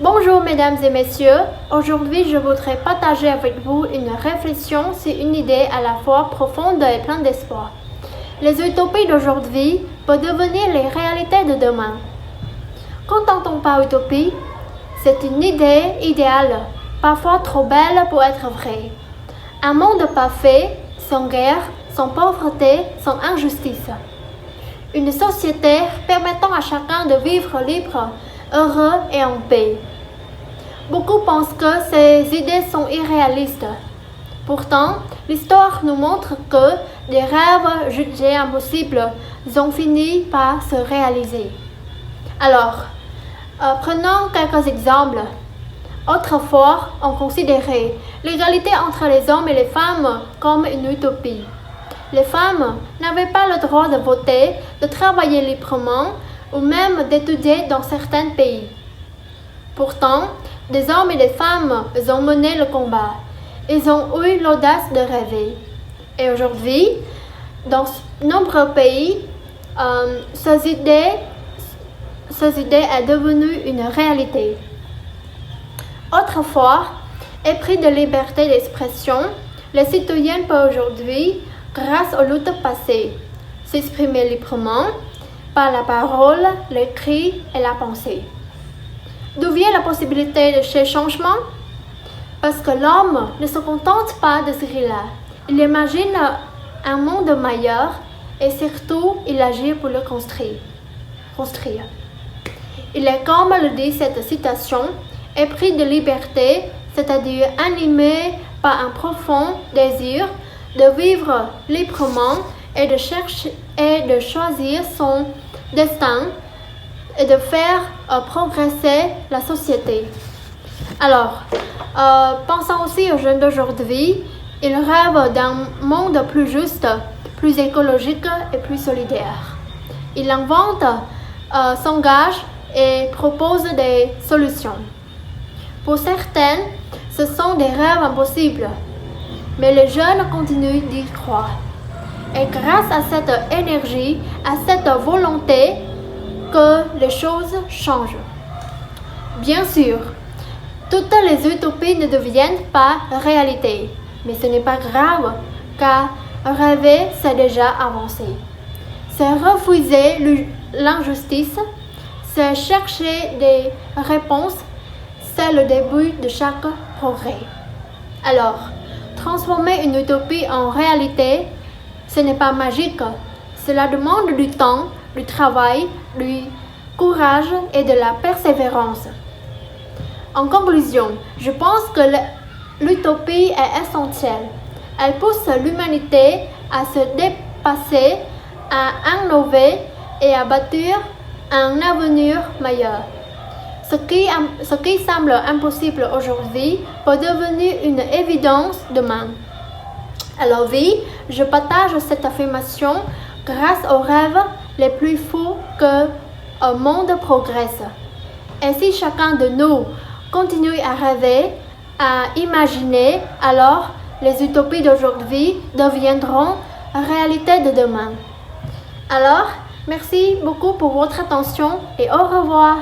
Bonjour mesdames et messieurs, aujourd'hui je voudrais partager avec vous une réflexion sur une idée à la fois profonde et pleine d'espoir. Les utopies d'aujourd'hui peuvent devenir les réalités de demain. Qu'entend-on par utopie? C'est une idée idéale, parfois trop belle pour être vraie. Un monde parfait, sans guerre, sans pauvreté, sans injustice. Une société permettant à chacun de vivre libre, heureux et en paix. Beaucoup pensent que ces idées sont irréalistes. Pourtant, l'histoire nous montre que des rêves jugés impossibles ont fini par se réaliser. Alors, prenons quelques exemples. Autrefois, on considérait l'égalité entre les hommes et les femmes comme une utopie. Les femmes n'avaient pas le droit de voter, de travailler librement ou même d'étudier dans certains pays. Pourtant, des hommes et des femmes ont mené le combat. Ils ont eu l'audace de rêver. Et aujourd'hui, dans nombreux pays, ces idées sont devenues une réalité. Autrefois, épris de liberté d'expression, les citoyens peuvent aujourd'hui, grâce aux luttes passées, s'exprimer librement par la parole, l'écrit et la pensée. D'où vient la possibilité de ces changements? Parce que l'homme ne se contente pas de ce qu'il a. Il imagine un monde meilleur et surtout il agit pour le construire. Il est, comme le dit cette citation, épris de liberté, c'est-à-dire animé par un profond désir de vivre librement et de chercher et de choisir son destin et de faire progresser la société. Alors, pensons aussi aux jeunes d'aujourd'hui. Ils rêvent d'un monde plus juste, plus écologique et plus solidaire. Ils inventent, s'engagent et proposent des solutions. Pour certains, ce sont des rêves impossibles, mais les jeunes continuent d'y croire. Et grâce à cette énergie, à cette volonté, que les choses changent. Bien sûr, toutes les utopies ne deviennent pas réalité, mais ce n'est pas grave, car rêver, c'est déjà avancer. C'est refuser l'injustice, c'est chercher des réponses, c'est le début de chaque progrès. Alors, transformer une utopie en réalité, ce n'est pas magique. Cela demande du temps, du travail, du courage et de la persévérance. En conclusion, je pense que l'utopie est essentielle. Elle pousse l'humanité à se dépasser, à innover et à bâtir un avenir meilleur. Ce qui semble impossible aujourd'hui peut devenir une évidence demain. Alors oui, je partage cette affirmation grâce aux rêves les plus fous que le monde progresse. Et si chacun de nous continue à rêver, à imaginer, alors les utopies d'aujourd'hui deviendront réalité de demain. Alors, merci beaucoup pour votre attention et au revoir.